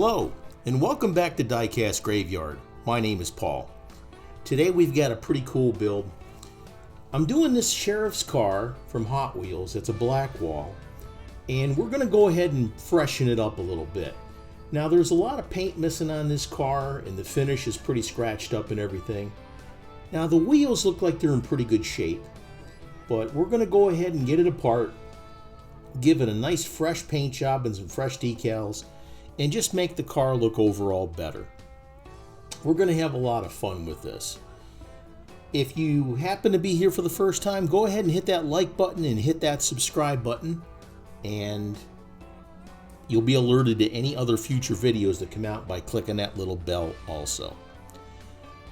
Hello, and welcome back to Diecast Graveyard. My name is Paul. Today we've got a pretty cool build. I'm doing this sheriff's car from Hot Wheels. It's a black wall, and we're going to go ahead and freshen it up a little bit. Now there's a lot of paint missing on this car, and the finish is pretty scratched up and everything. Now the wheels look like they're in pretty good shape, but we're going to go ahead and get it apart, give it a nice fresh paint job and some fresh decals, and just make the car look overall better. We're going to have a lot of fun with this. If you happen to be here for the first time, go ahead and hit that like button and hit that subscribe button, and you'll be alerted to any other future videos that come out by clicking that little bell also.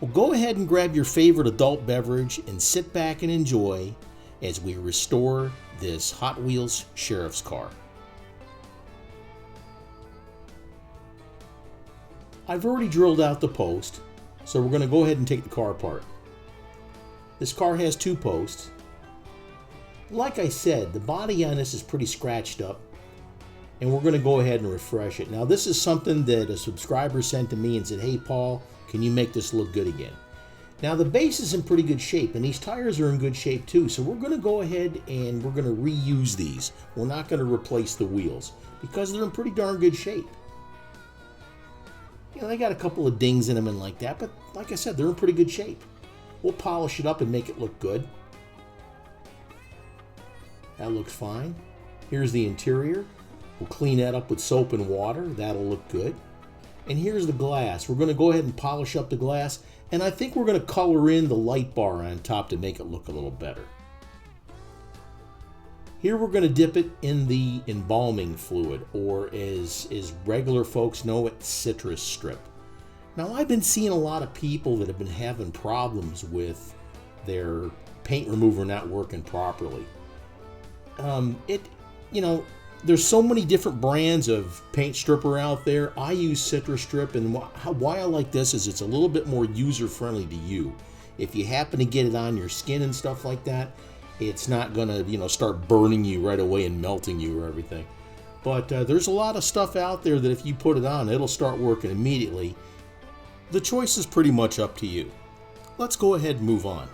Well, go ahead and grab your favorite adult beverage and sit back and enjoy as we restore this Hot Wheels sheriff's car. I've already drilled out the post, so we're going to go ahead and take the car apart. This car has two posts. Like I said, the body on this is pretty scratched up, and we're going to go ahead and refresh it. Now this is something that a subscriber sent to me and said, "Hey Paul, can you make this look good again?" Now the base is in pretty good shape, and these tires are in good shape too, so we're going to go ahead and we're going to reuse these. We're not going to replace the wheels because they're in pretty darn good shape. You know, they got a couple of dings in them and like that, but like I said, they're in pretty good shape. We'll polish it up and make it look good. That looks fine. Here's the interior. We'll clean that up with soap and water. That'll look good. And here's the glass. We're going to go ahead and polish up the glass, and I think we're going to color in the light bar on top to make it look a little better. Here we're going to dip it in the embalming fluid, or as regular folks know it, citrus strip. Now I've been seeing a lot of people that have been having problems with their paint remover not working properly. There's so many different brands of paint stripper out there. I use citrus strip, and why I like this is it's a little bit more user friendly to you. If you happen to get it on your skin and stuff like that, it's not gonna, start burning you right away and melting you or everything. But there's a lot of stuff out there that if you put it on, it'll start working immediately. The choice is pretty much up to you. Let's go ahead and move on.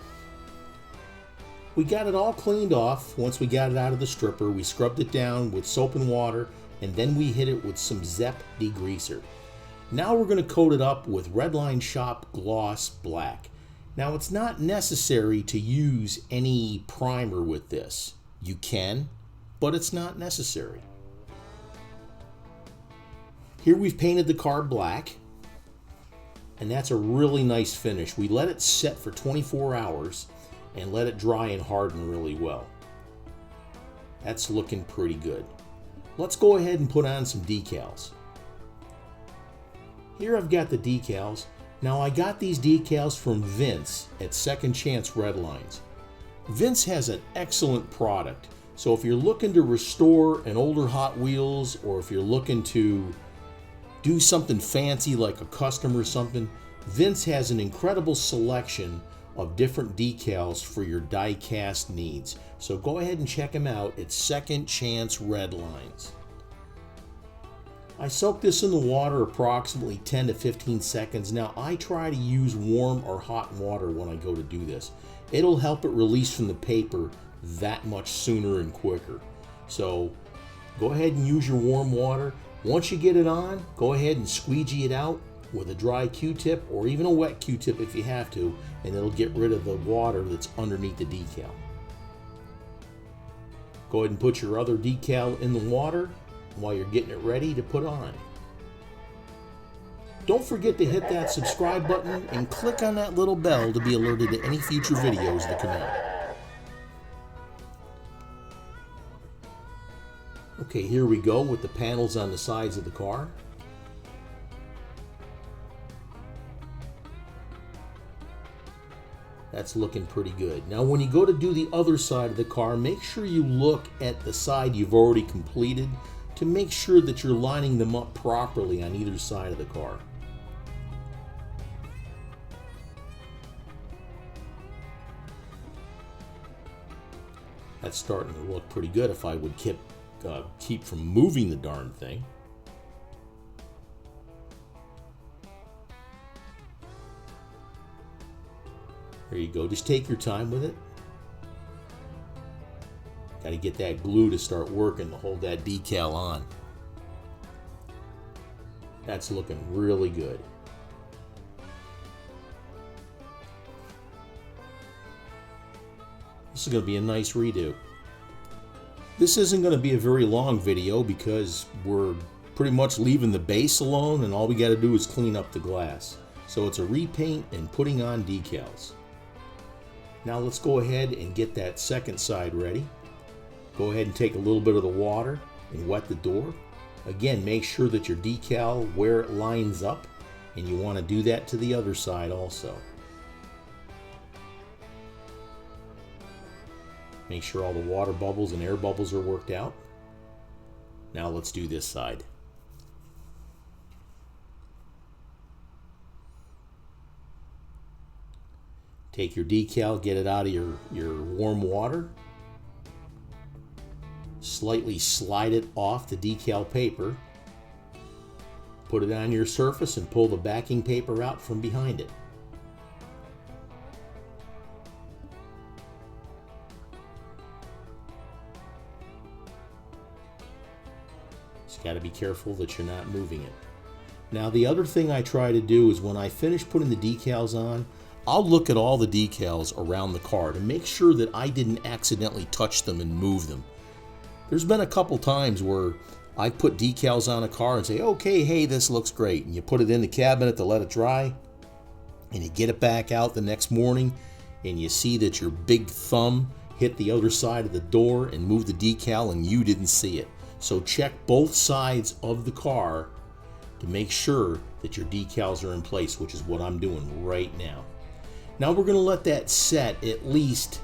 We got it all cleaned off. Once we got it out of the stripper, we scrubbed it down with soap and water, and then we hit it with some Zep degreaser. Now we're going to coat it up with Redline Shop Gloss Black. Now it's not necessary to use any primer with this. You can, but it's not necessary. Here we've painted the car black, and that's a really nice finish. We let it set for 24 hours and let it dry and harden really well. That's looking pretty good. Let's go ahead and put on some decals. Here I've got the decals. Now I got these decals from Vince at Second Chance Redlines. Vince has an excellent product. So if you're looking to restore an older Hot Wheels, or if you're looking to do something fancy like a custom or something, Vince has an incredible selection of different decals for your die-cast needs. So go ahead and check him out at Second Chance Redlines. I soak this in the water approximately 10 to 15 seconds. Now I try to use warm or hot water when I go to do this. It'll help it release from the paper that much sooner and quicker. So go ahead and use your warm water. Once you get it on, go ahead and squeegee it out with a dry Q-tip or even a wet Q-tip if you have to, and it'll get rid of the water that's underneath the decal. Go ahead and put your other decal in the water while you're getting it ready to put on. Don't forget to hit that subscribe button and click on that little bell to be alerted to any future videos that come out. Okay, here we go with the panels on the sides of the car. That's looking pretty good. Now when you go to do the other side of the car, make sure you look at the side you've already completed to make sure that you're lining them up properly on either side of the car. That's starting to look pretty good if I would keep from moving the darn thing. There you go. Just take your time with it. Got to get that glue to start working to hold that decal on. That's looking really good. This is going to be a nice redo. This isn't going to be a very long video because we're pretty much leaving the base alone and all we got to do is clean up the glass. So it's a repaint and putting on decals. Now let's go ahead and get that second side ready. Go ahead and take a little bit of the water and wet the door. Again, make sure that your decal where it lines up, and you want to do that to the other side also. Make sure all the water bubbles and air bubbles are worked out. Now let's do this side. Take your decal, get it out of your warm water. Slightly slide it off the decal paper. Put it on your surface and pull the backing paper out from behind it. Just got to be careful that you're not moving it. Now the other thing I try to do is when I finish putting the decals on, I'll look at all the decals around the car to make sure that I didn't accidentally touch them and move them. There's been a couple times where I put decals on a car and say, okay, hey, this looks great. And you put it in the cabinet to let it dry, and you get it back out the next morning, and you see that your big thumb hit the other side of the door and moved the decal, and you didn't see it. So check both sides of the car to make sure that your decals are in place, which is what I'm doing right now. Now we're going to let that set at least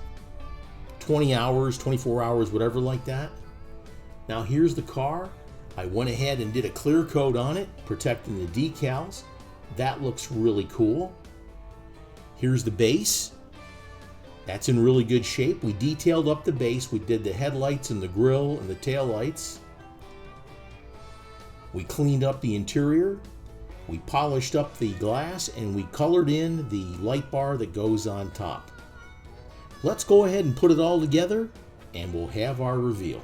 20 hours, 24 hours, whatever like that. Now here's the car. I went ahead and did a clear coat on it, protecting the decals. That looks really cool. Here's the base. That's in really good shape. We detailed up the base. We did the headlights and the grille and the tail lights. We cleaned up the interior. We polished up the glass and we colored in the light bar that goes on top. Let's go ahead and put it all together and we'll have our reveal.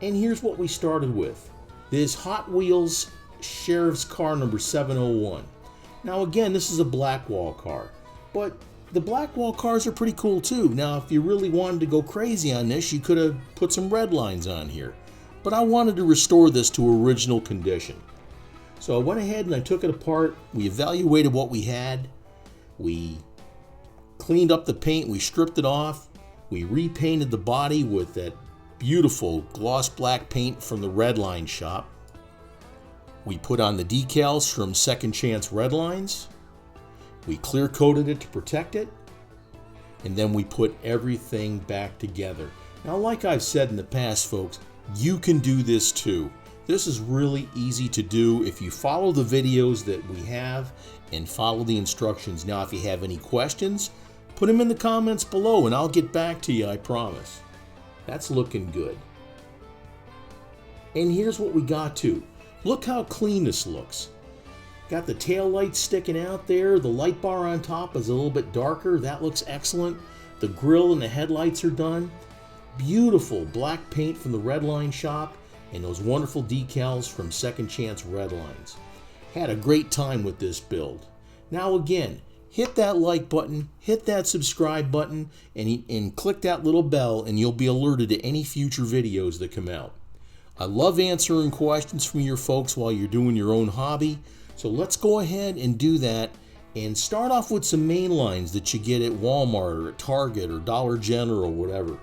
And here's what we started with. This Hot Wheels Sheriff's car number 701. Now again, this is a black wall car, but the black wall cars are pretty cool too. Now if you really wanted to go crazy on this, you could have put some red lines on here. But I wanted to restore this to original condition. So I went ahead and I took it apart. We evaluated what we had. We cleaned up the paint. We stripped it off. We repainted the body with that beautiful gloss black paint from the Redline shop. We put on the decals from Second Chance Redlines. We clear coated it to protect it. And then we put everything back together. Now, like I've said in the past, folks, you can do this too. This is really easy to do if you follow the videos that we have and follow the instructions. Now, if you have any questions, put them in the comments below and I'll get back to you, I promise. That's looking good. And here's what we got to. Look how clean this looks. Got the tail lights sticking out there. The light bar on top is a little bit darker. That looks excellent. The grille and the headlights are done. Beautiful black paint from the Redline shop and those wonderful decals from Second Chance Redlines. Had a great time with this build. Now again, hit that like button, hit that subscribe button, and click that little bell and you'll be alerted to any future videos that come out. I love answering questions from your folks while you're doing your own hobby. So let's go ahead and do that and start off with some main lines that you get at Walmart or at Target or Dollar General or whatever.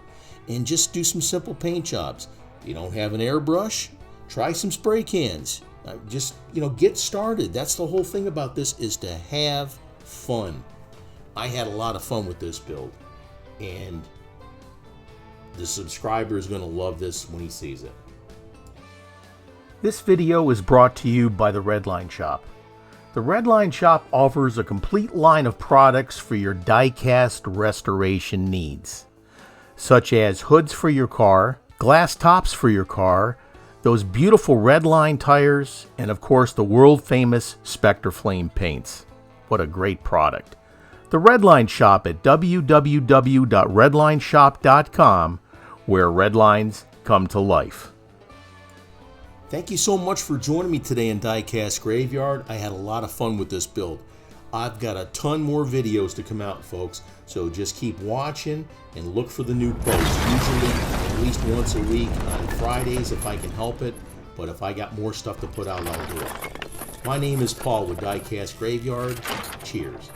And just do some simple paint jobs. If you don't have an airbrush, try some spray cans. Just, get started. That's the whole thing about this, is to have fun. I had a lot of fun with this build. And the subscriber is going to love this when he sees it. This video is brought to you by the Redline Shop. The Redline Shop offers a complete line of products for your die-cast restoration needs, such as hoods for your car, glass tops for your car, those beautiful Redline tires, and of course the world famous Spectre Flame paints. What a great product. The Redline Shop at www.redlineshop.com, where Redlines come to life. Thank you so much for joining me today in Diecast Graveyard. I had a lot of fun with this build. I've got a ton more videos to come out, folks, so just keep watching and look for the new posts. Usually at least once a week on Fridays if I can help it, but if I got more stuff to put out, I'll do it. My name is Paul with Diecast Graveyard. Cheers.